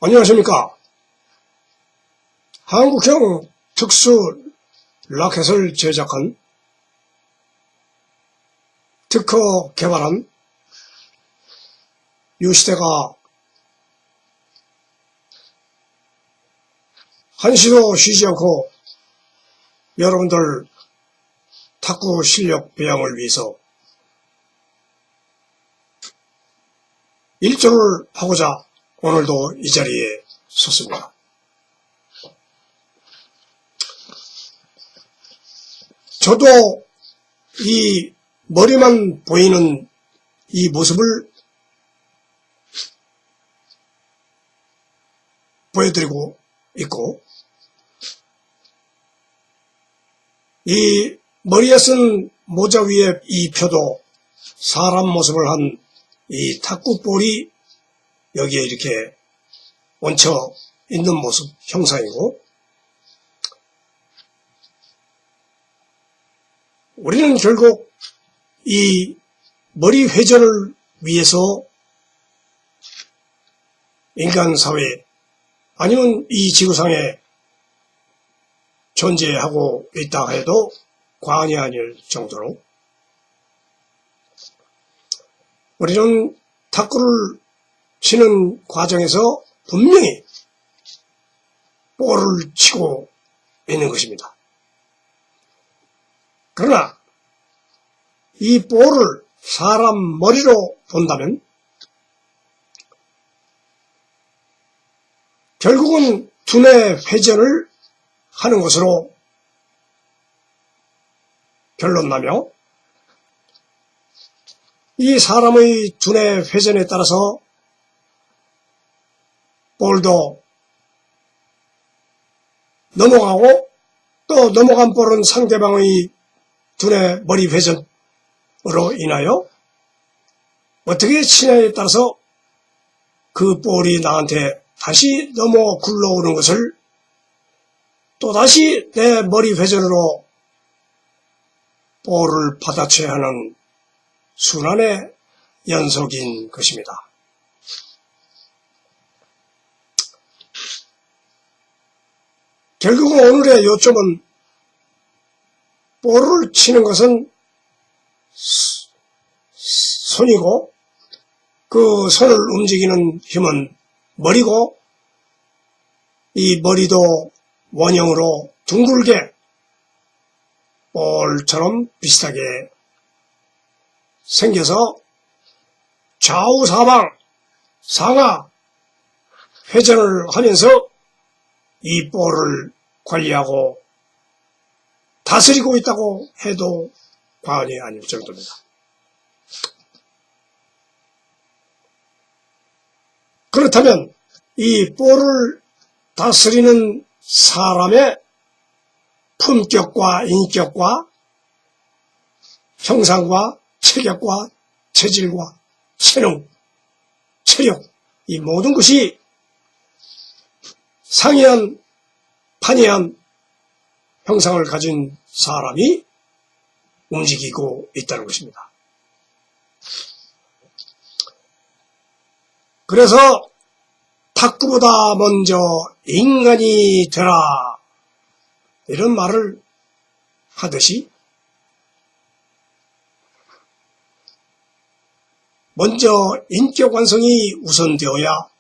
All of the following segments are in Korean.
안녕하십니까. 한국형 특수 라켓을 제작한 특허 개발한 유시대가 한시도 쉬지 않고 여러분들 탁구 실력 배양을 위해서 일조를 하고자 오늘도 이 자리에 섰습니다. 저도 이 머리만 보이는 이 모습을 보여드리고 있고, 이 머리에 쓴 모자 위에 이 표도 사람 모습을 한 이 탁구볼이 여기에 이렇게 얹혀 있는 모습 형상이고, 우리는 결국 이 머리 회전을 위해서 인간 사회 아니면 이 지구상에 존재하고 있다 해도 과언이 아닐 정도로 우리는 탁구를 치는 과정에서 분명히 볼을 치고 있는 것입니다. 그러나 이 볼을 사람 머리로 본다면 결국은 두뇌 회전을 하는 것으로 결론나며, 이 사람의 두뇌 회전에 따라서 볼도 넘어가고, 또 넘어간 볼은 상대방의 두뇌 머리 회전으로 인하여 어떻게 치냐에 따라서 그 볼이 나한테 다시 넘어 굴러오는 것을 또다시 내 머리 회전으로 볼을 받아쳐야 하는 순환의 연속인 것입니다. 결국은 오늘의 요점은 볼을 치는 것은 손이고, 그 손을 움직이는 힘은 머리고, 이 머리도 원형으로 둥글게 볼처럼 비슷하게 생겨서 좌우 사방 상하 회전을 하면서 이 볼을 관리하고 다스리고 있다고 해도 과언이 아닐 정도입니다. 그렇다면 이 볼을 다스리는 사람의 품격과 인격과 형상과 체격과 체질과 체능, 체력, 이 모든 것이 상이한 판이한 형상을 가진 사람이 움직이고 있다는 것입니다. 그래서 탁구보다 먼저 인간이 되라, 이런 말을 하듯이 먼저 인격 완성이 우선되어야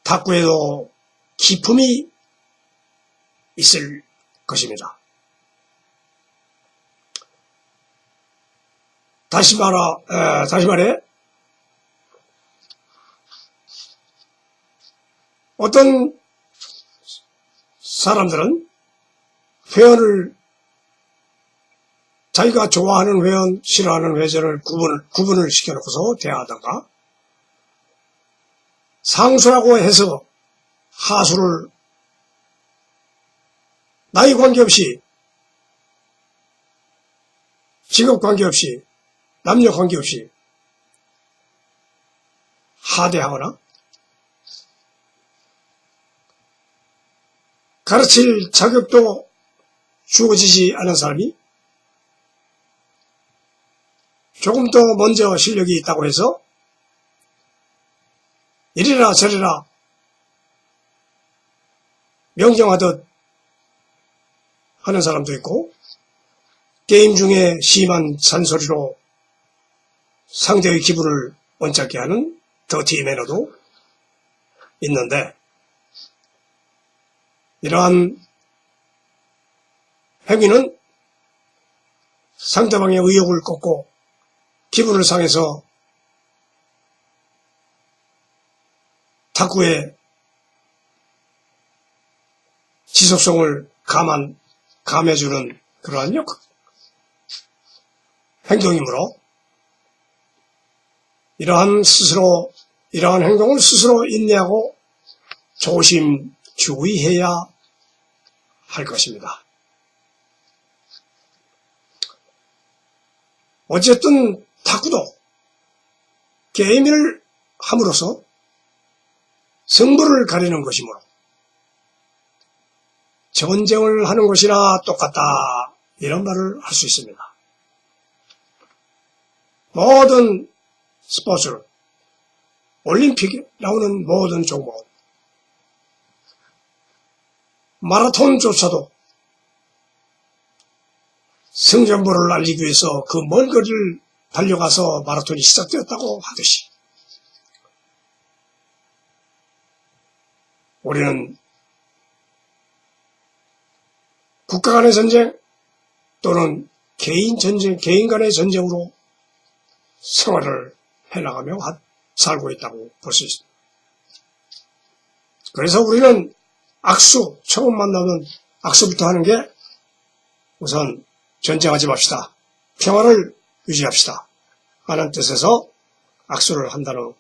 탁구에도 기품이 있을 것입니다. 다시 말해 어떤 사람들은 회원을 자기가 좋아하는 회원, 싫어하는 회전을 구분을 시켜놓고서 대화하다가 상수라고 해서 하수를 나이 관계없이, 직업 관계없이, 남녀 관계없이 하대하거나 가르칠 자격도 주어지지 않은 사람이 조금 더 먼저 실력이 있다고 해서 이래라 저래라 명령하듯 하는 사람도 있고, 게임 중에 심한 잔소리로 상대의 기분을 언짢게 하는 더티 매너도 있는데, 이러한 행위는 상대방의 의욕을 꺾고 기분을 상해서 탁구의 지속성을 감해주는 그러한 행동이므로 이러한 행동을 스스로 인내하고 조심주의해야 할 것입니다. 어쨌든 탁구도 게임을 함으로써 승부를 가리는 것이므로 전쟁을 하는 것이나 똑같다, 이런 말을 할 수 있습니다. 모든 스포츠, 올림픽에 나오는 모든 종목, 마라톤조차도 승전보를 알리기 위해서 그 먼 거리를 달려가서 마라톤이 시작되었다고 하듯이, 우리는 국가 간의 전쟁 또는 개인 간의 전쟁으로 생활을 해나가며 살고 있다고 볼 수 있습니다. 그래서 우리는 처음 만나면 악수부터 하는 게, 우선 전쟁하지 맙시다, 평화를 유지합시다 하는 뜻에서 악수를 한다는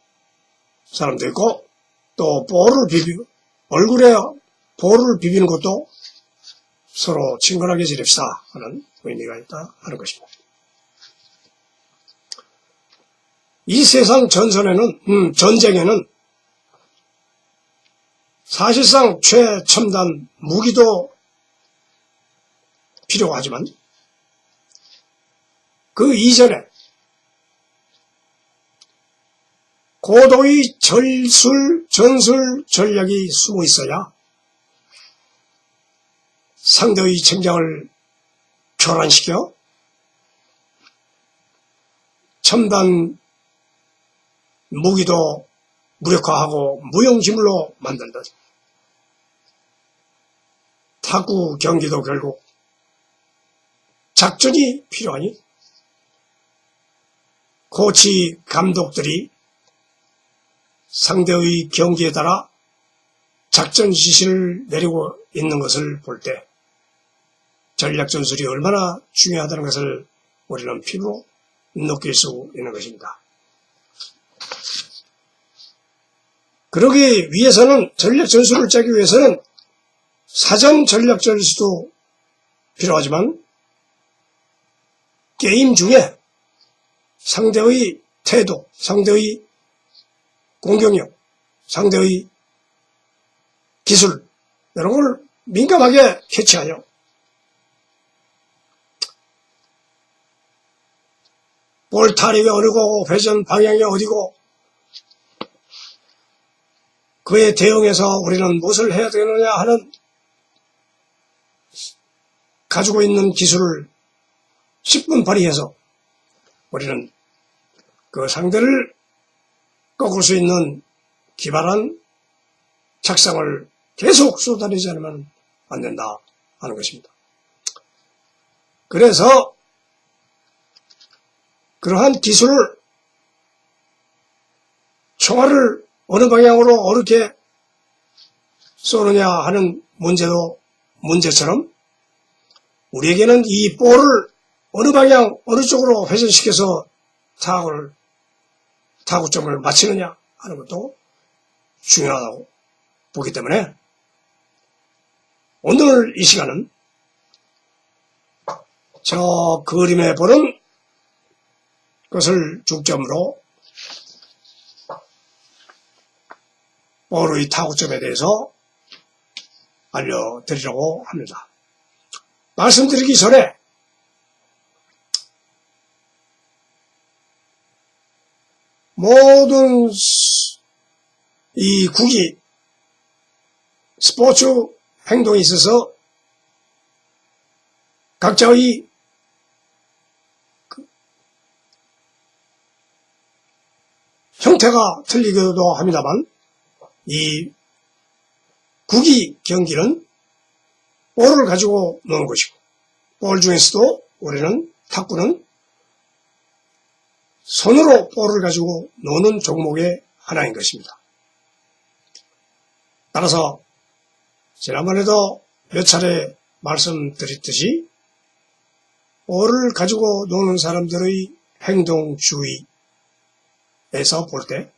사람도 있고, 또 얼굴에 볼을 비비는 것도 서로 친근하게 지냅시다 하는 의미가 있다 하는 것입니다. 이 세상 전쟁에는 사실상 최첨단 무기도 필요가 하지만, 그 이전에 고도의 전술 전략이 숨어 있어야 상대의 책략을 교란시켜 첨단 무기도 무력화하고 무용지물로 만든다. 탁구 경기도 결국 작전이 필요하니 코치 감독들이 상대의 경기에 따라 작전 지시를 내리고 있는 것을 볼 때 전략 전술이 얼마나 중요하다는 것을 우리는 피부로 느낄 수 있는 것입니다. 그러기 위해서는, 전략 전술을 짜기 위해서는 사전 전략 전술도 필요하지만, 게임 중에 상대의 태도, 상대의 공격력, 상대의 기술, 이런 걸 민감하게 캐치하여 볼 타릭이 어느 거고 회전 방향이 어디고, 그에 대응해서 우리는 무엇을 해야 되느냐 하는 가지고 있는 기술을 10분 발휘해서 우리는 그 상대를 꺾을 수 있는 기발한 작상을 계속 쏟아내지 않으면 안 된다 하는 것입니다. 그래서 그러한 기술을, 총알을 어느 방향으로 어떻게 쏘느냐 하는 문제처럼 우리에게는 이 볼을 어느 방향, 어느 쪽으로 회전시켜서 타구점을 맞히느냐 하는 것도 중요하다고 보기 때문에, 오늘 이 시간은 저 그림에 보는 것을 중점으로 볼의 타구점에 대해서 알려드리려고 합니다. 말씀드리기 전에 모든 이 스포츠 행동에 있어서 각자의 형태가 틀리기도 합니다만 이 구기 경기는 볼을 가지고 노는 것이고 볼 중에서도 우리는 탁구는 손으로 볼을 가지고 노는 종목의 하나인 것입니다. 따라서 지난번에도 몇 차례 말씀드렸듯이 볼을 가지고 노는 사람들의 행동 주의에서 볼 때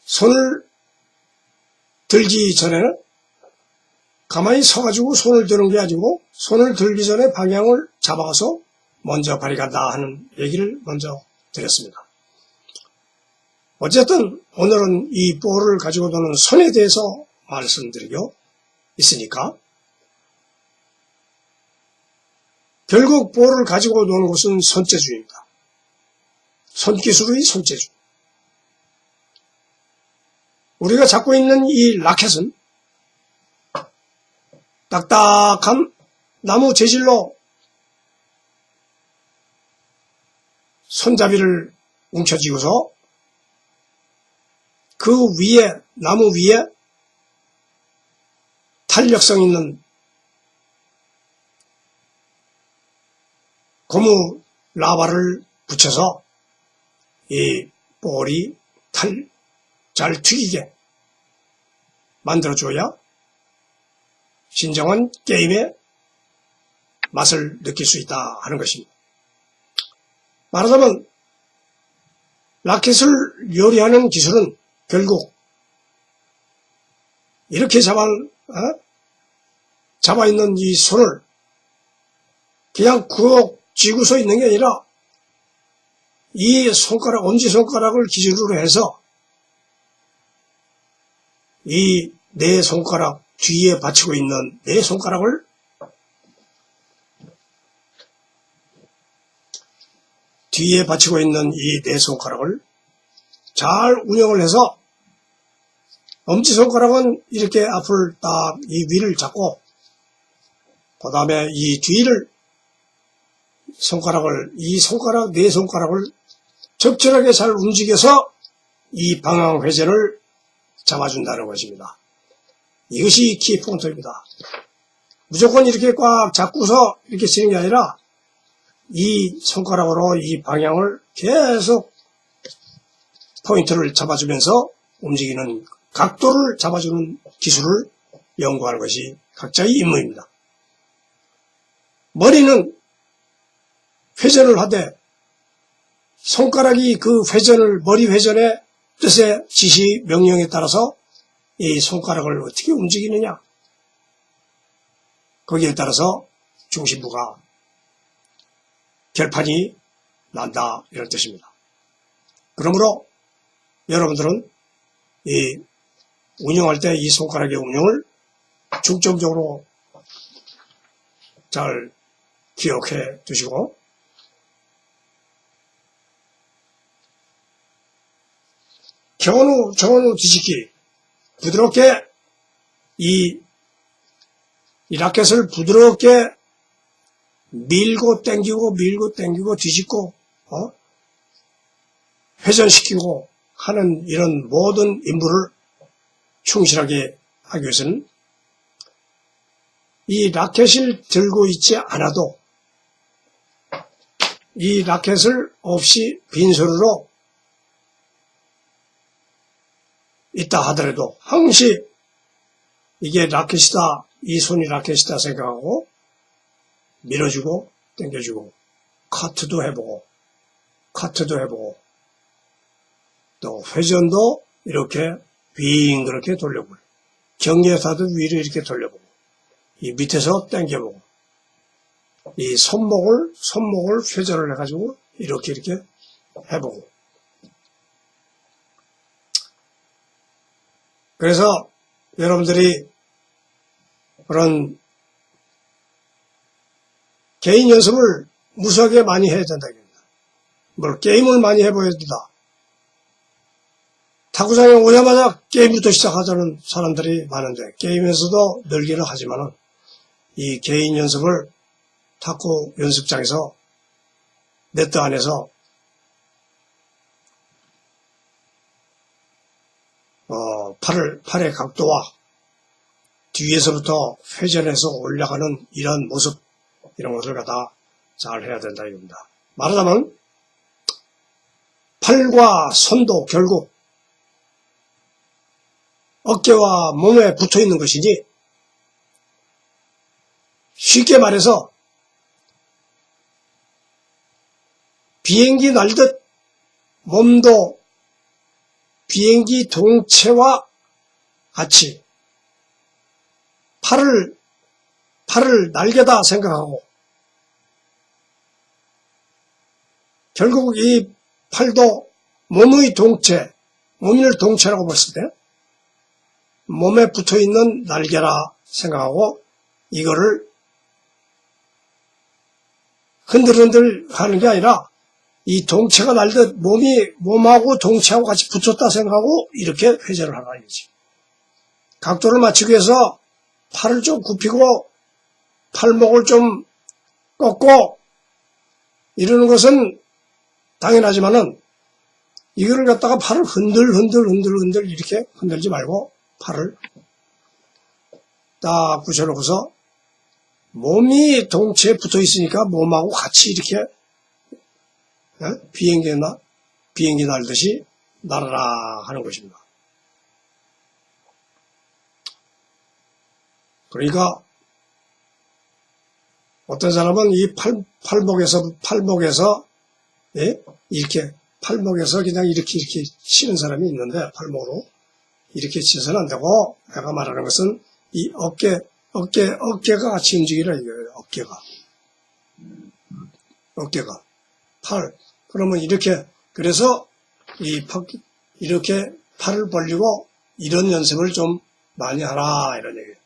손을 들기 전에는 가만히 서가지고 손을 드는 게 아니고 손을 들기 전에 방향을 잡아서 먼저 발이 간다 하는 얘기를 먼저 드렸습니다. 어쨌든 오늘은 이 볼을 가지고 노는 손에 대해서 말씀드리고 있으니까 결국 볼을 가지고 노는 것은 손재주입니다. 손기술의 손재주. 우리가 잡고 있는 이 라켓은 딱딱한 나무 재질로 손잡이를 움켜쥐고서 그 위에, 나무 위에 탄력성 있는 고무 라바를 붙여서 이 볼이 잘 튀기게 만들어줘야 진정한 게임의 맛을 느낄 수 있다 하는 것입니다. 말하자면 라켓을 요리하는 기술은 결국 이렇게 잡아있는 이 손을 그냥 구억 쥐고서 있는 게 아니라 이 손가락, 엄지손가락을 기준으로 해서 이 네 손가락 뒤에 받치고 있는 네 손가락을 이 네 손가락을 잘 운영을 해서 엄지손가락은 이렇게 앞을 딱 이 위를 잡고 그 다음에 이 뒤를 네 손가락을 적절하게 잘 움직여서 이 방향 회전을 잡아준다는 것입니다. 이것이 키포인트입니다. 무조건 이렇게 꽉 잡고서 이렇게 치는 게 아니라 이 손가락으로 이 방향을 계속 포인트를 잡아주면서 움직이는 각도를 잡아주는 기술을 연구하는 것이 각자의 임무입니다. 머리는 회전을 하되 손가락이 그 회전을, 머리 회전의 뜻의 지시, 명령에 따라서 이 손가락을 어떻게 움직이느냐, 거기에 따라서 중심부가 결판이 난다 이런 뜻입니다. 그러므로 여러분들은 이 운영할 때 이 손가락의 운영을 중점적으로 잘 기억해 두시고 정원우 뒤집기 부드럽게 이 라켓을 부드럽게 밀고 당기고 뒤집고 회전시키고 하는 이런 모든 임무를 충실하게 하기 위해서는 이 라켓을 들고 있지 않아도 이 라켓을 없이 빈손으로 있다 하더라도 항시 이게 라켓이다, 이 손이 라켓이다 생각하고 밀어주고 당겨주고 카트도 해보고 또 회전도 이렇게 빙그렇게 돌려보고 경계사도 위로 이렇게 돌려보고 이 밑에서 당겨보고 이 손목을 회전을 해가지고 이렇게 해보고 그래서 여러분들이 그런 개인 연습을 무수하게 많이 해야 된다. 뭘 게임을 많이 해봐야 된다. 탁구장에 오자마자 게임부터 시작하자는 사람들이 많은데 게임에서도 늘기는 하지만은 이 개인 연습을 탁구 연습장에서 네트 안에서 팔의 각도와 뒤에서부터 회전해서 올라가는 이런 모습, 이런 것을 갖다 잘 해야 된다 이겁니다. 말하자면 팔과 손도 결국 어깨와 몸에 붙어 있는 것이니 쉽게 말해서 비행기 날듯 몸도 비행기 동체와 같이 팔을 날개다 생각하고 결국 이 팔도 몸의 동체, 몸일 동체라고 봤을 때 몸에 붙어있는 날개라 생각하고 이거를 흔들흔들 하는 게 아니라 이 동체가 날듯 몸하고 동체하고 같이 붙었다 생각하고 이렇게 회전을 하라 이거지. 각도를 맞추기 위해서 팔을 좀 굽히고 팔목을 좀 꺾고 이러는 것은 당연하지만은 이거를 갖다가 팔을 흔들 이렇게 흔들지 말고 팔을 딱 붙여놓고서 몸이 동체에 붙어 있으니까 몸하고 같이 이렇게 비행기 날듯이 날아라 하는 것입니다. 그러니까 어떤 사람은 이 팔목에서 이렇게 팔목에서 그냥 이렇게 치는 사람이 있는데 팔목으로 이렇게 치서는 안 되고 내가 말하는 것은 이 어깨가 같이 움직이라 이거예요. 어깨가 팔 그러면 이렇게 그래서 이렇게 팔을 벌리고 이런 연습을 좀 많이 하라 이런 얘기예요.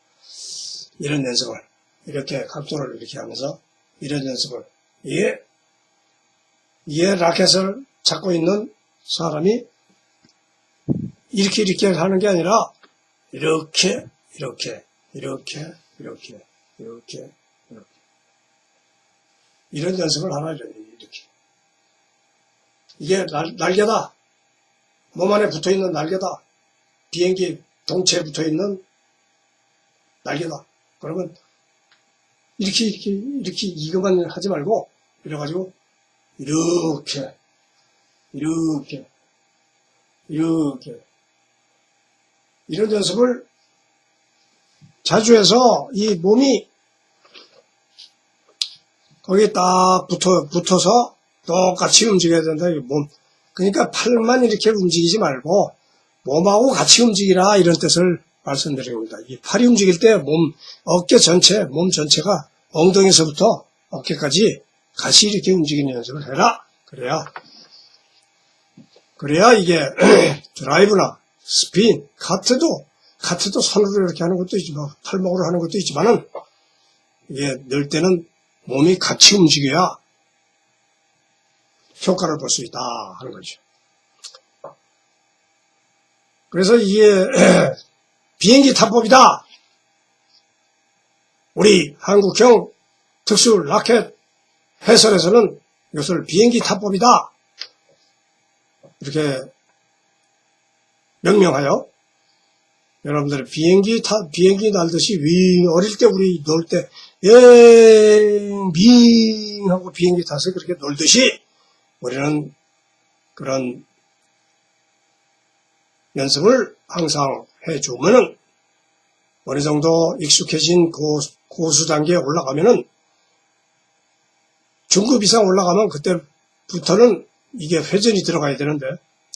이런 연습을 이렇게 각도를 이렇게 하면서 이런 연습을 이게 라켓을 잡고 있는 사람이 이렇게 하는 게 아니라 이렇게 이런 연습을 하라 이렇게 이게 날개다. 몸 안에 붙어있는 날개다. 비행기 동체에 붙어있는 날개다. 그러면 이렇게 이것만 하지 말고 이래가지고 이렇게 이런 연습을 자주 해서 이 몸이 거기에 딱 붙어서 똑같이 움직여야 된다. 그러니까 팔만 이렇게 움직이지 말고 몸하고 같이 움직이라 이런 뜻을 말씀드립니다. 이 팔이 움직일 때 어깨 전체, 몸 전체가 엉덩이에서부터 어깨까지 같이 이렇게 움직이는 연습을 해라. 그래야 이게 드라이브나 스핀, 카트도 손으로 이렇게 하는 것도 있지만 팔목으로 하는 것도 있지만은 이게 넣을 때는 몸이 같이 움직여야 효과를 볼 수 있다 하는 거죠. 그래서 이게 비행기 타법이다. 우리 한국형 특수 라켓 해설에서는 이것을 비행기 타법이다. 이렇게 명명하여 여러분들 비행기 날듯이 어릴 때 우리 놀 때 윙 하고 비행기 타서 그렇게 놀듯이 우리는 그런 연습을 항상 해주면은 어느 정도 익숙해진 고수 단계에 올라가면은 중급 이상 올라가면 그때부터는 이게 회전이 들어가야 되는데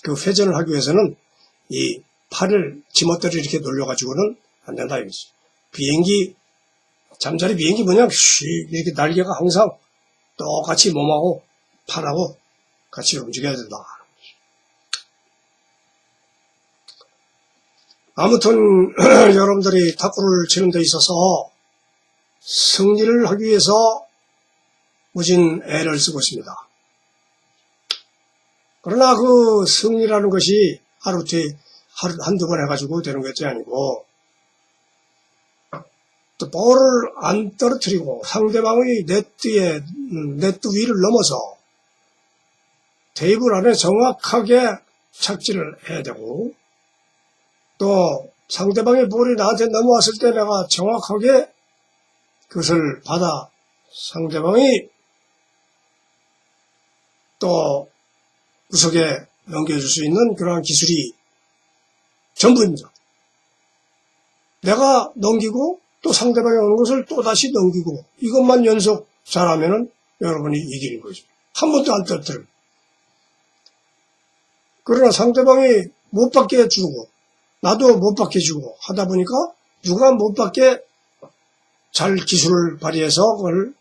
그 회전을 하기 위해서는 이 팔을 지멋대로 이렇게 놀려가지고는 안 된다 이거지. 잠자리 비행기 뭐냐 이렇게 날개가 항상 똑같이 몸하고 팔하고 같이 움직여야 된다. 아무튼 여러분들이 탁구를 치는 데 있어서 승리를 하기 위해서 무진 애를 쓰고 있습니다. 그러나 그 승리라는 것이 하루뒤 한두 번 해가지고 되는 것이 아니고, 또 볼을 안 떨어뜨리고 상대방의 네트 위를 넘어서 테이블 안에 정확하게 착지를 해야 되고, 또 상대방의 볼이 나한테 넘어왔을 때 내가 정확하게 그것을 받아 상대방이 또 구석에 넘겨줄 수 있는 그러한 기술이 전부입니다. 내가 넘기고 또 상대방이 오는 것을 또 다시 넘기고, 이것만 연속 잘하면은 여러분이 이기는 거죠. 한 번도 안 떨어뜨려. 그러나 상대방이 못 받게 해주고 나도 못 받게 해주고 하다 보니까 누가 못 받게 잘 기술을 발휘해서 그걸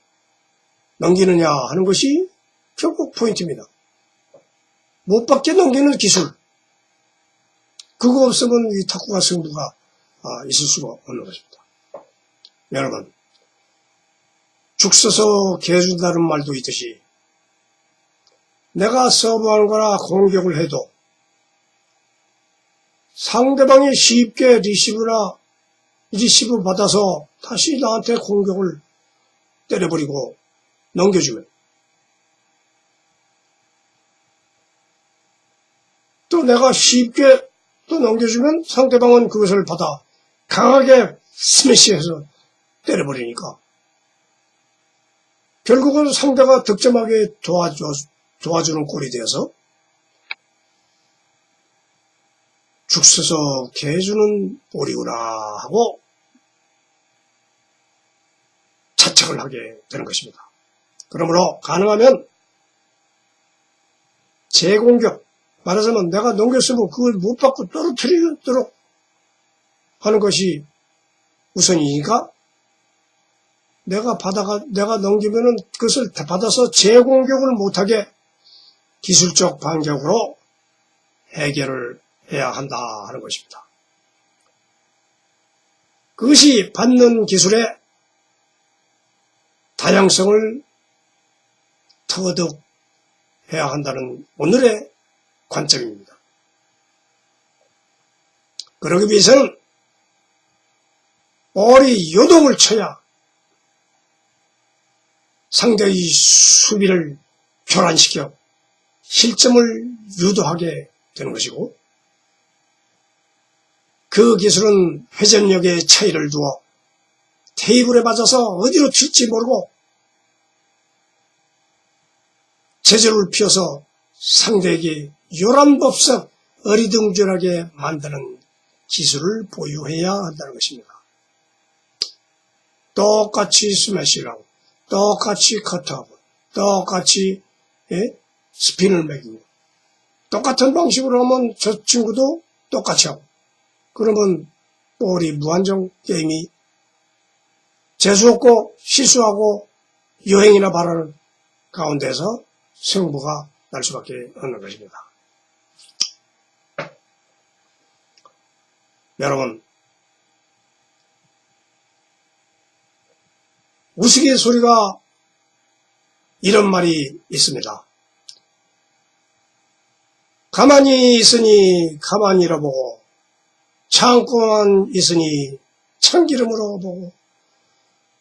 넘기느냐 하는 것이 결국 포인트입니다. 못 받게 넘기는 기술. 그거 없으면 이 탁구가 승부가 있을 수가 없는 것입니다. 여러분, 죽 서서 개 준다는 말도 있듯이 내가 서브하는 거나 공격을 해도 상대방이 쉽게 리시브 받아서 다시 나한테 공격을 때려버리고 넘겨주면, 또 내가 쉽게 또 넘겨주면 상대방은 그것을 받아 강하게 스매시해서 때려버리니까 결국은 상대가 득점하게 도와주는 꼴이 되어서 죽 서서 개 주는 볼이구나 하고 자책을 하게 되는 것입니다. 그러므로 가능하면 재공격, 말하자면 내가 넘겼으면 그걸 못 받고 떨어뜨리도록 하는 것이 우선이니까, 내가 넘기면은 그것을 받아서 재공격을 못하게 기술적 반격으로 해결을 해야 한다 하는 것입니다. 그것이 받는 기술의 다양성을 더더욱 해야 한다는 오늘의 관점입니다. 그러기 위해서는 볼이 요동을 쳐야 상대의 수비를 교란시켜 실점을 유도하게 되는 것이고, 그 기술은 회전력의 차이를 두어 테이블에 맞아서 어디로 튈지 모르고 제재를 피워서 상대에게 요란법석 어리둥절하게 만드는 기술을 보유해야 한다는 것입니다. 똑같이 스매시를 하고 똑같이 커트하고 똑같이 스핀을 매기고 똑같은 방식으로 하면 저 친구도 똑같이 하고, 그러면 볼이 무한정 게임이 재수없고 실수하고 여행이나 바라는 가운데서 승부가 날 수밖에 없는 것입니다. 여러분, 우스갯소리가 이런 말이 있습니다. 가만히 있으니 가만히로 보고 참고만 있으니 참기름으로 보고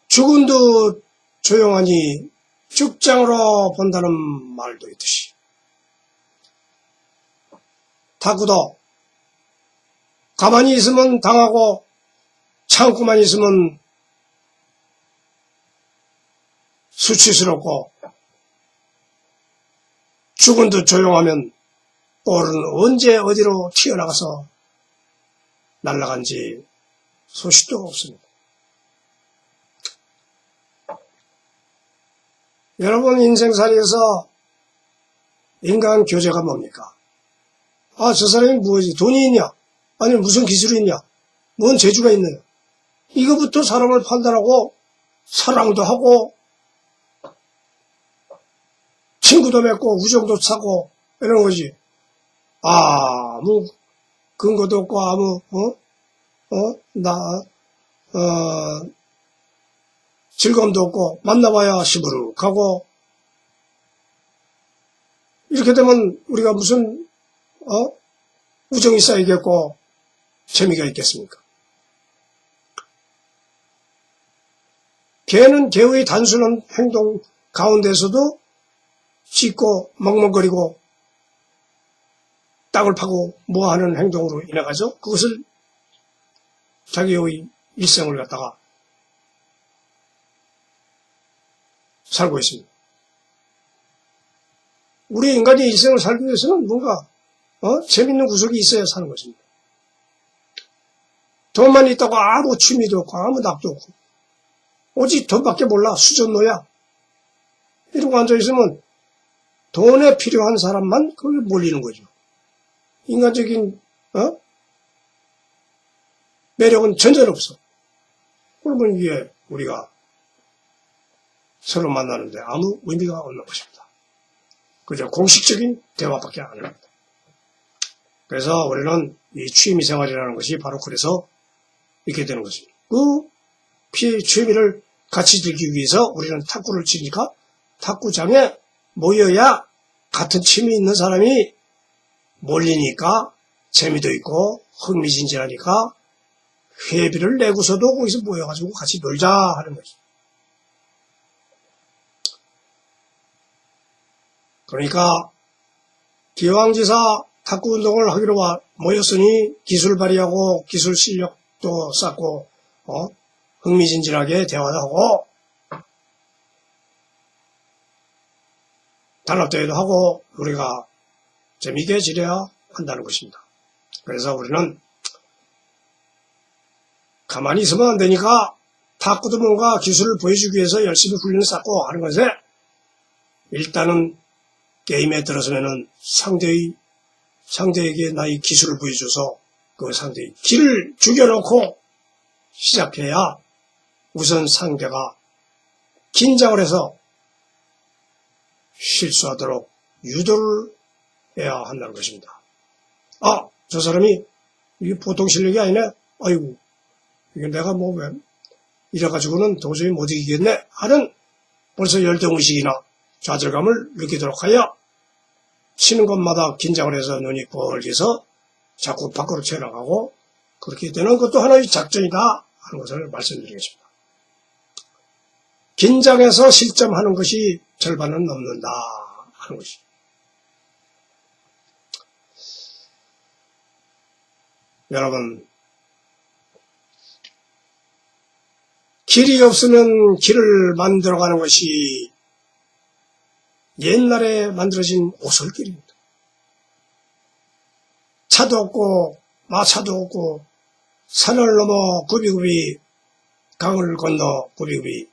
죽은도 조용하니 죽장으로 본다는 말도 있듯이, 탁구도 가만히 있으면 당하고 참고만 있으면 수치스럽고, 죽은 듯 조용하면 볼은 언제 어디로 튀어나가서 날아간지 소식도 없습니다. 여러분, 인생살이에서 인간 교제가 뭡니까? 저 사람이 무엇이 돈이 있냐? 아니면 무슨 기술이 있냐? 뭔 재주가 있느냐? 이거부터 사람을 판단하고 사랑도 하고 친구도 맺고 우정도 사고 이런 거지. 아무 근거도 없고 아무 즐거움도 없고 만나봐야 시무룩하고, 이렇게 되면 우리가 무슨 우정이 쌓이겠고 재미가 있겠습니까? 개는 개의 단순한 행동 가운데서도 짖고 먹먹거리고 땅을 파고 뭐하는 행동으로 인해가지고 그것을 자기의 일생을 갖다가 살고 있습니다. 우리 인간이 일생을 살기 위해서는 뭔가 재밌는 구석이 있어야 사는 것입니다. 돈만 있다고 아무 취미도 없고 아무 낙도 없고 오직 돈밖에 몰라 수전노야 이러고 앉아있으면 돈에 필요한 사람만 거기 몰리는 거죠. 인간적인 매력은 전혀 없어. 그러면 이게 우리가 서로 만나는데 아무 의미가 없는 것입니다. 그저 공식적인 대화밖에 안 합니다. 그래서 우리는 이 취미생활이라는 것이 바로 그래서 있게 되는 것입니다. 그 취미를 같이 즐기기 위해서 우리는 탁구를 치니까 탁구장에 모여야 같은 취미 있는 사람이 몰리니까 재미도 있고 흥미진진하니까 회비를 내고서도 거기서 모여가지고 같이 놀자 하는 거죠. 그러니까 기왕지사 탁구 운동을 하기로 모였으니 기술 발휘하고 기술 실력도 쌓고 흥미진진하게 대화도 하고 단합대회도 하고 우리가 재미있게 지내야 한다는 것입니다. 그래서 우리는 가만히 있으면 안 되니까 탁구도 뭔가 기술을 보여주기 위해서 열심히 훈련을 쌓고 하는 것에 일단은 게임에 들어서면은 상대에게 나의 기술을 보여줘서 그 상대의 기를 죽여놓고 시작해야 우선 상대가 긴장을 해서 실수하도록 유도를 해야 한다는 것입니다. 아, 저 사람이 이게 보통 실력이 아니네. 아이고, 이게 내가 뭐 왜 이래가지고는 도저히 못 이기겠네 하는 벌써 열등의식이나 좌절감을 느끼도록 하여 치는 것마다 긴장을 해서 눈이 뻘개서 자꾸 밖으로 튀어나가고 그렇게 되는 것도 하나의 작전이다 하는 것을 말씀드리겠습니다. 긴장해서 실점하는 것이 절반은 넘는다 하는 것이죠. 여러분, 길이 없으면 길을 만들어가는 것이 옛날에 만들어진 오솔길입니다. 차도 없고 마차도 없고 산을 넘어 굽이굽이 강을 건너 굽이굽이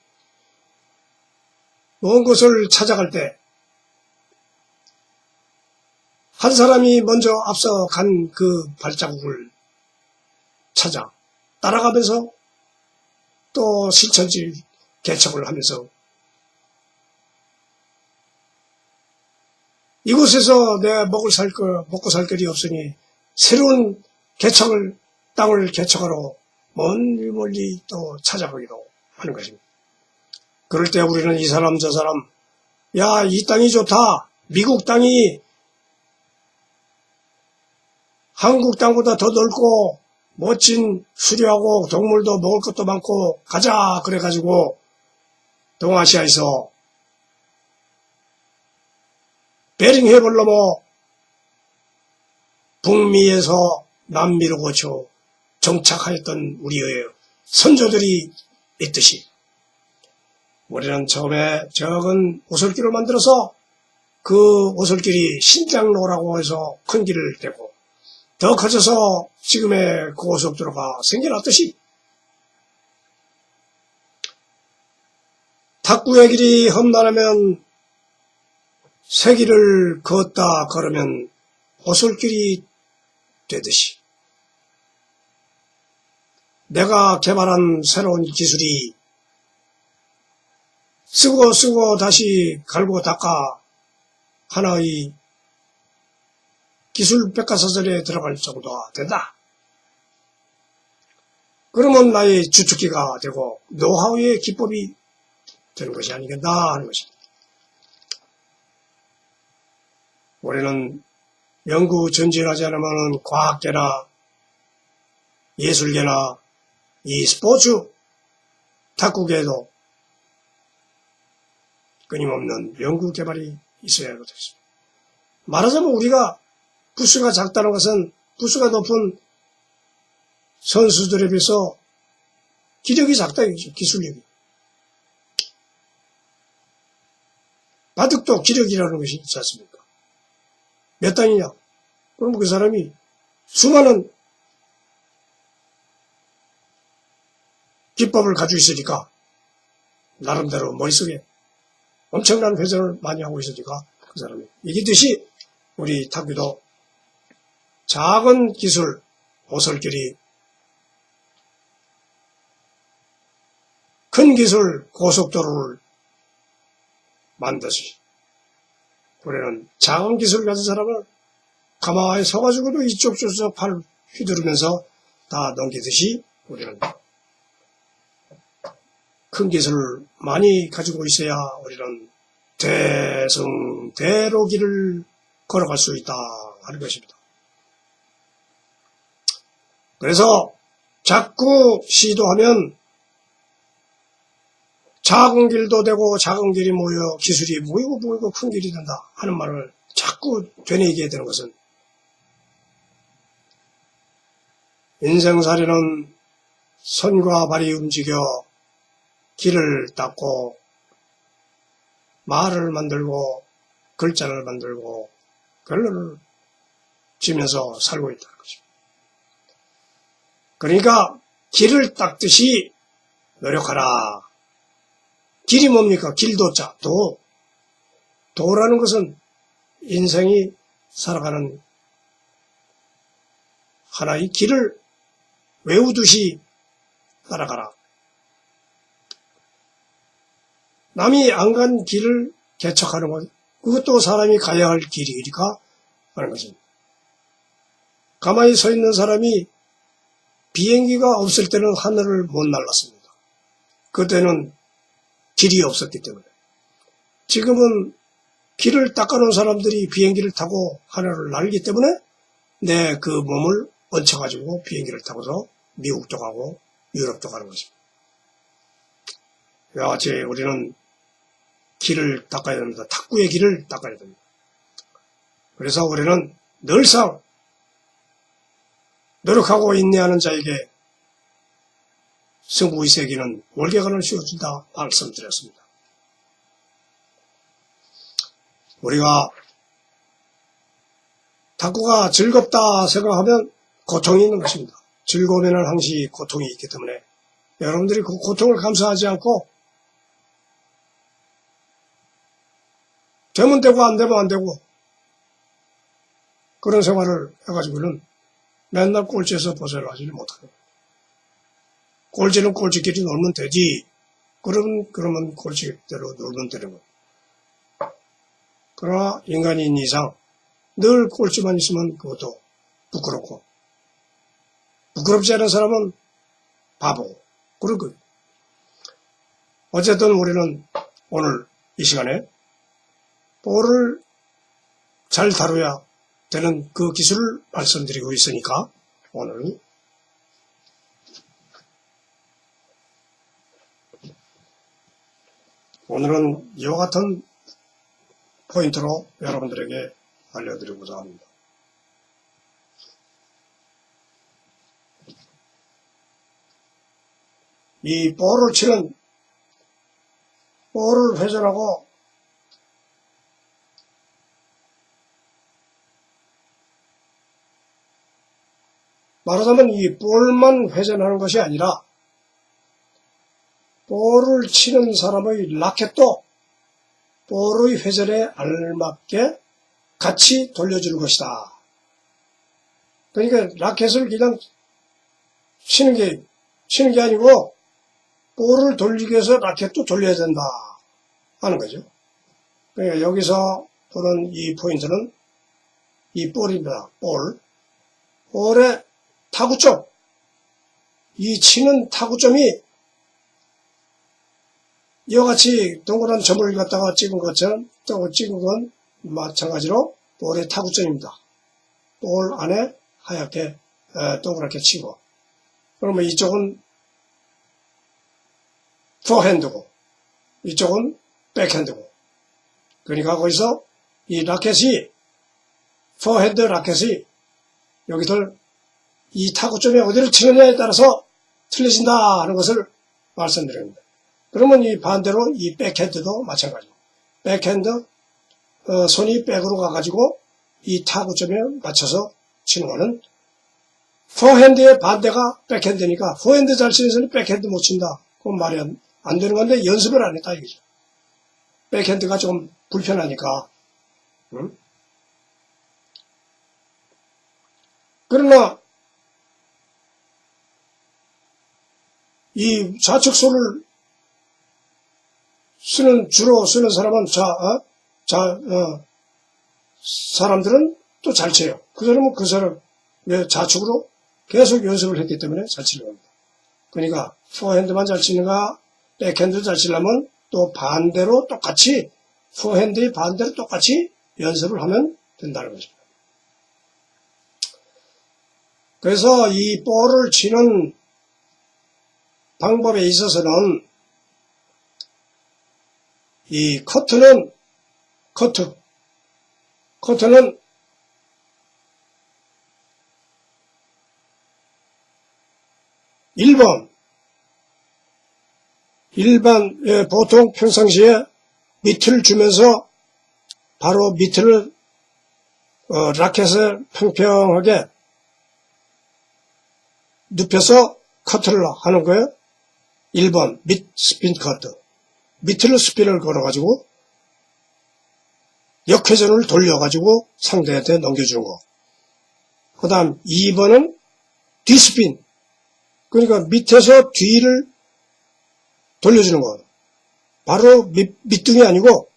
먼 곳을 찾아갈 때 한 사람이 먼저 앞서 간 그 발자국을 찾아 따라가면서 또 실천지 개척을 하면서 이곳에서 내가 먹고 살 길이 없으니 새로운 땅을 개척하러 멀리 또 찾아가기도 하는 것입니다. 그럴 때 우리는 이 사람 저 사람 야, 이 땅이 좋다. 미국 땅이 한국 땅보다 더 넓고 멋진 수려하고 동물도 먹을 것도 많고 가자 그래가지고 동아시아에서 베링해협을 넘어 북미에서 남미로 거쳐 정착하였던 우리의 선조들이 있듯이 우리는 처음에 적은 오솔길을 만들어서 그 오솔길이 신장로라고 해서 큰 길을 대고 더 커져서 지금의 고속도로가 생겨났듯이 탁구의 길이 험난하면 새 길을 걷다 걸으면 오솔길이 되듯이 내가 개발한 새로운 기술이 쓰고 다시 갈고 닦아 하나의 기술 백과사전에 들어갈 정도가 된다. 그러면 나의 주특기가 되고 노하우의 기법이 되는 것이 아니겠나 하는 것입니다. 우리는 연구 전진하지 않으면 과학계나 예술계나 이 스포츠 탁구계에도 끊임없는 연구 개발이 있어야 할 것입니다. 말하자면 우리가 부수가 작다는 것은 부수가 높은 선수들에 비해서 기력이 작다 이거죠. 기술력이. 바둑도 기력이라는 것이 있지 않습니까? 몇 단이냐? 그럼 그 사람이 수많은 기법을 가지고 있으니까 나름대로 머릿속에 엄청난 회전을 많이 하고 있으니까 그 사람이 이기듯이 우리 탁구도 작은 기술, 오솔길이 큰 기술 고속도로를 만드시 우리는 작은 기술을 가진 사람을 가만히 서가지고도 이쪽 저쪽 팔 휘두르면서 다 넘기듯이 우리는 큰 기술을 많이 가지고 있어야 우리는 대승대로 길을 걸어갈 수 있다 하는 것입니다. 그래서 자꾸 시도하면 작은 길도 되고 작은 길이 모여 기술이 모이고 큰 길이 된다 하는 말을 자꾸 되뇌이게 되는 것은 인생살이는 손과 발이 움직여 길을 닦고 말을 만들고 글자를 만들고 결론을 지면서 살고 있다는 것입니다. 그러니까 길을 닦듯이 노력하라. 길이 뭡니까? 길도자, 도. 도라는 것은 인생이 살아가는 하나의 길을 외우듯이 따라가라. 남이 안 간 길을 개척하는 것, 그것도 사람이 가야 할 길이니까 하는 것입니다. 가만히 서 있는 사람이 비행기가 없을 때는 하늘을 못 날랐습니다. 그때는 길이 없었기 때문에. 지금은 길을 닦아놓은 사람들이 비행기를 타고 하늘을 날기 때문에 내 그 몸을 얹혀가지고 비행기를 타고서 미국도 가고 유럽도 가는 것입니다. 이와 같이 우리는 길을 닦아야 됩니다. 탁구의 길을 닦아야 됩니다. 그래서 우리는 늘상 노력하고 인내하는 자에게 승부의 세기는 월계관을 씌워준다 말씀드렸습니다. 우리가 탁구가 즐겁다 생각하면 고통이 있는 것입니다. 즐거움에는 항시 고통이 있기 때문에 여러분들이 그 고통을 감수하지 않고 되면 되고 안 되면 안 되고 그런 생활을 해가지고는 맨날 꼴찌에서 벗어나지를 못하는 거예요. 꼴찌는 꼴찌끼리 놀면 되지. 그러면 꼴찌대로 놀면 되는 거예요. 그러나 인간인 이상 늘 꼴찌만 있으면 그것도 부끄럽고 부끄럽지 않은 사람은 바보고 그런 거예요. 어쨌든 우리는 오늘 이 시간에 볼을 잘 다뤄야 되는 그 기술을 말씀드리고 있으니까 오늘은 이와 같은 포인트로 여러분들에게 알려드리고자 합니다. 이 볼을 치는 볼을 회전하고 말하자면 이 볼만 회전하는 것이 아니라 볼을 치는 사람의 라켓도 볼의 회전에 알맞게 같이 돌려주는 것이다. 그러니까 라켓을 그냥 치는 게 아니고 볼을 돌리기 위해서 라켓도 돌려야 된다 하는 거죠. 그러니까 여기서 보는 이 포인트는 이 볼입니다. 볼의 타구점, 이 치는 타구점이 이와 같이 동그란 점을 갖다가 찍은 것처럼 또 찍은 건 마찬가지로 볼의 타구점입니다. 볼 안에 하얗게 동그랗게 치고 그러면 이쪽은 포핸드고 이쪽은 백핸드고, 그러니까 거기서 이 라켓이, 포핸드 라켓이 여기들 이 타구점에 어디를 치느냐에 따라서 틀려진다 하는 것을 말씀드립니다. 그러면 이 반대로 이 백핸드도 마찬가지고, 백핸드 손이 백으로 가가지고 이 타구점에 맞춰서 치는 거는 포핸드의 반대가 백핸드니까, 포핸드 잘 치는 사람이 백핸드 못 친다, 그건 말이 안 되는 건데 연습을 안 했다 이거죠. 백핸드가 좀 불편하니까. 응? 그러나 이 좌측손을 주로 쓰는 사람은 사람들은 또 잘 쳐요. 그 사람은 그 사람 왜 좌측으로 계속 연습을 했기 때문에 잘 치는 겁니다. 그러니까 포핸드만 잘 치는가, 백핸드 잘 치려면 또 반대로 똑같이, 포핸드의 반대로 똑같이 연습을 하면 된다는 것입니다. 그래서 이 볼을 치는 방법에 있어서는 이 커트는 1번 보통 평상시에 미트를 주면서 바로 미트를 라켓을 평평하게 눕혀서 커트를 하는 거예요. 1번 밑 스핀 커트, 미트를 스핀을 걸어가지고 역회전을 돌려가지고 상대한테 넘겨주는 거. 그 다음 2번은 뒤스핀, 그러니까 밑에서 뒤를 돌려주는 거. 바로 밑둥이 아니고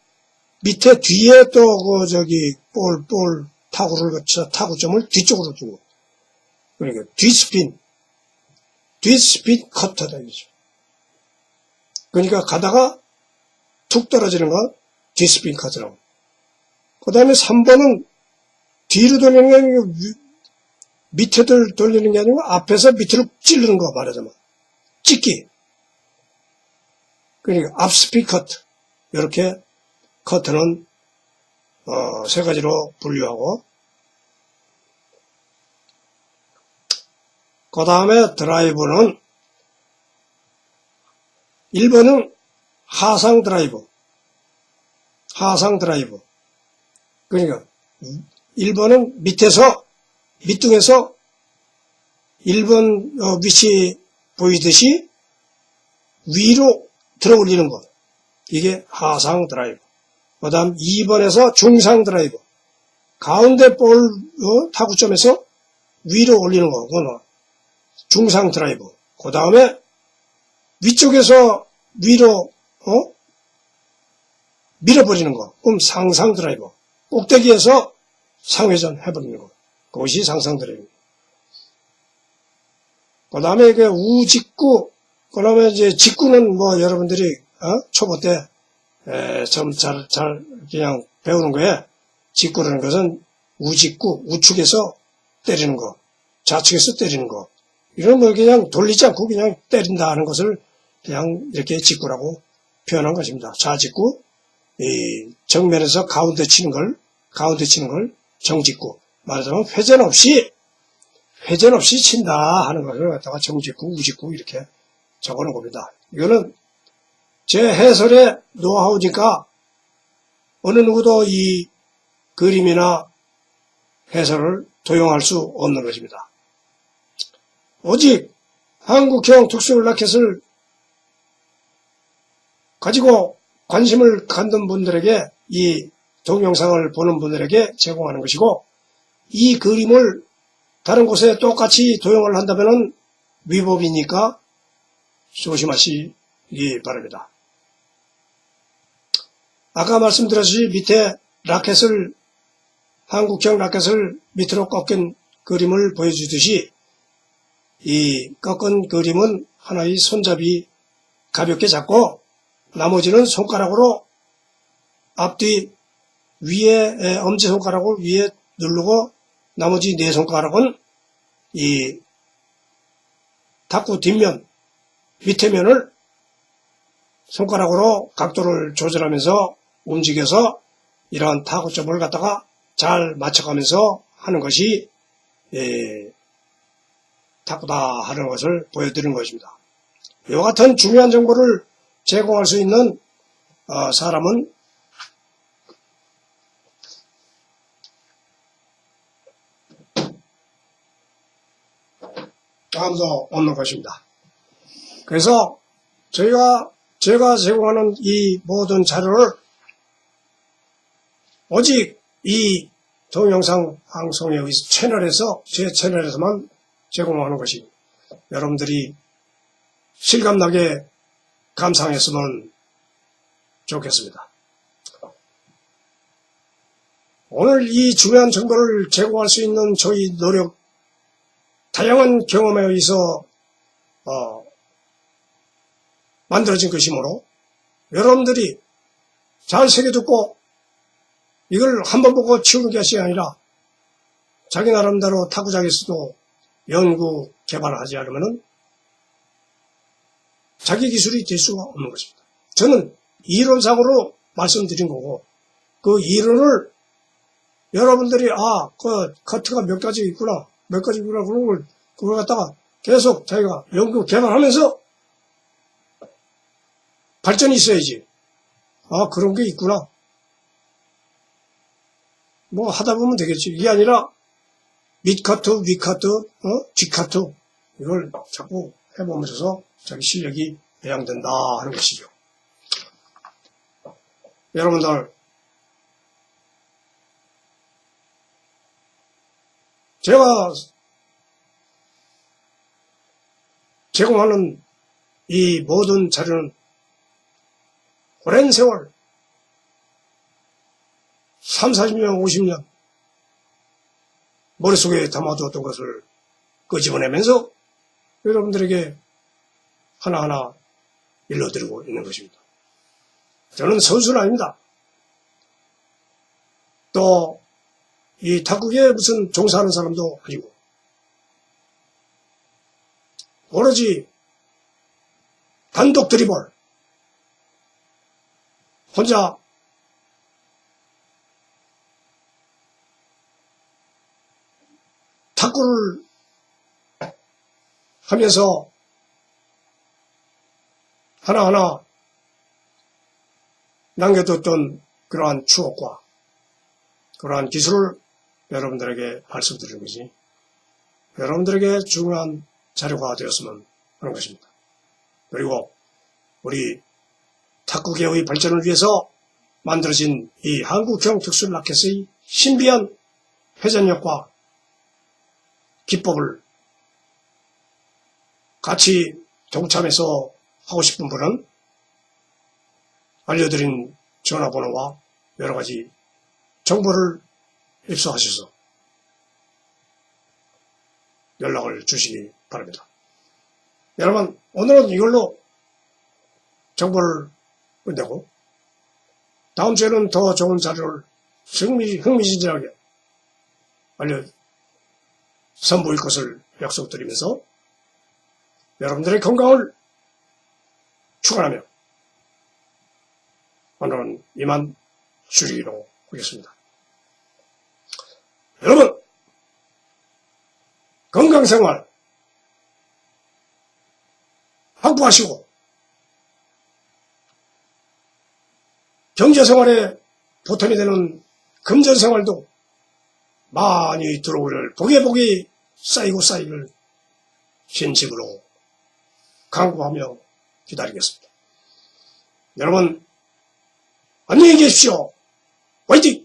밑에 뒤에 또 볼 타구점을 뒤쪽으로 주고, 그러니까 뒤스핀 커터다 이거죠. 그러니까 가다가 툭 떨어지는 건 뒤스핀 커터라고. 그 다음에 3번은 뒤로 돌리는 게 아니고 밑에 돌리는 게 아니고 앞에서 밑으로 찌르는 거 말하자면 찢기. 그러니까 앞스핀 커트. 이렇게 커트는 세 가지로 분류하고, 그 다음에 드라이브는 1번은 하상 드라이브. 그러니까 1번은 밑둥에서 1번 위치 보이듯이 위로 들어 올리는 것. 이게 하상 드라이브. 그 다음 2번에서 중상 드라이브. 가운데 볼 타구점에서 위로 올리는 거. 그건 중상 드라이브. 그 다음에 위쪽에서 위로 밀어버리는 거. 그럼 상상 드라이브. 꼭대기에서 상회전 해버리는 거. 그것이 상상 드라이브. 그 다음에 우직구. 그 다음에 이제 직구는 뭐 여러분들이 초보 때 좀 잘 그냥 배우는 거에, 직구라는 것은 우직구, 우측에서 때리는 거, 좌측에서 때리는 거, 이런 걸 그냥 돌리지 않고 그냥 때린다 하는 것을 그냥 이렇게 직구라고 표현한 것입니다. 좌직구, 정면에서 가운데 치는 걸 정직구. 말하자면 회전 없이 친다 하는 것을 갖다가 정직구, 우직구 이렇게 적어놓은 겁니다. 이거는 제 해설의 노하우니까 어느 누구도 이 그림이나 해설을 도용할 수 없는 것입니다. 오직 한국형 특수라켓을 가지고 관심을 갖는 분들에게, 이 동영상을 보는 분들에게 제공하는 것이고, 이 그림을 다른 곳에 똑같이 도용을 한다면 위법이니까 조심하시기 바랍니다. 아까 말씀드렸듯이 밑에 한국형 라켓을 밑으로 꺾인 그림을 보여주듯이, 이 꺾은 그림은 하나의 손잡이 가볍게 잡고 나머지는 손가락으로 앞뒤 위에 엄지손가락을 위에 누르고 나머지 네 손가락은 이 탁구 뒷면, 밑에 면을 손가락으로 각도를 조절하면서 움직여서 이러한 타구점을 갖다가 잘 맞춰가면서 하는 것이 탁구다 하는 것을 보여드리는 것입니다. 이와 같은 중요한 정보를 제공할 수 있는 사람은 다음도 없는 것입니다. 그래서 제가 제공하는 이 모든 자료를 오직 이 동영상 방송의 채널에서, 제 채널에서만 제공하는 것이 여러분들이 실감나게 감상했으면 좋겠습니다. 오늘 이 중요한 정보를 제공할 수 있는 저희 노력, 다양한 경험에 의해서 만들어진 것이므로 여러분들이 잘 새겨듣고 이걸 한번 보고 치우는 것이 아니라 자기 나름대로 탁구장에서도 연구 개발하지 않으면 자기 기술이 될 수가 없는 것입니다. 저는 이론상으로 말씀드린 거고 그 이론을 여러분들이 그 커트가 몇 가지 있구나 그런 그걸 갖다가 계속 자기가 연구 개발하면서 발전이 있어야지. 그런 게 있구나. 뭐 하다 보면 되겠지. 이게 아니라 밑커트, 위커트, 뒷커트 이걸 자꾸 해보면서 자기 실력이 배양된다 하는 것이죠. 여러분들 제가 제공하는 이 모든 자료는 오랜 세월 30, 40년, 50년 머릿속에 담아두었던 것을 끄집어내면서 여러분들에게 하나하나 일러드리고 있는 것입니다. 저는 선수는 아닙니다. 또 이 탁구계에 무슨 종사하는 사람도 아니고 오로지 단독 드리블 혼자 탁구를 하면서 하나하나 남겨뒀던 그러한 추억과 그러한 기술을 여러분들에게 말씀드리는 것이 여러분들에게 중요한 자료가 되었으면 하는 것입니다. 그리고 우리 탁구계의 발전을 위해서 만들어진 이 한국형 특수라켓의 신비한 회전력과 기법을 같이 동참해서 하고 싶은 분은 알려드린 전화번호와 여러가지 정보를 입수하셔서 연락을 주시기 바랍니다. 여러분, 오늘은 이걸로 정보를 끝내고 다음 주에는 더 좋은 자료를 흥미진진하게 선보일 것을 약속드리면서 여러분들의 건강을 축원하며 오늘은 이만 줄이기로 하겠습니다. 여러분, 건강생활 확보하시고 경제생활에 보탬이 되는 금전생활도 많이 들어오기를 보게 쌓이기를 신식으로 강구하며 기다리겠습니다. 여러분, 안녕히 계십시오. 화이팅!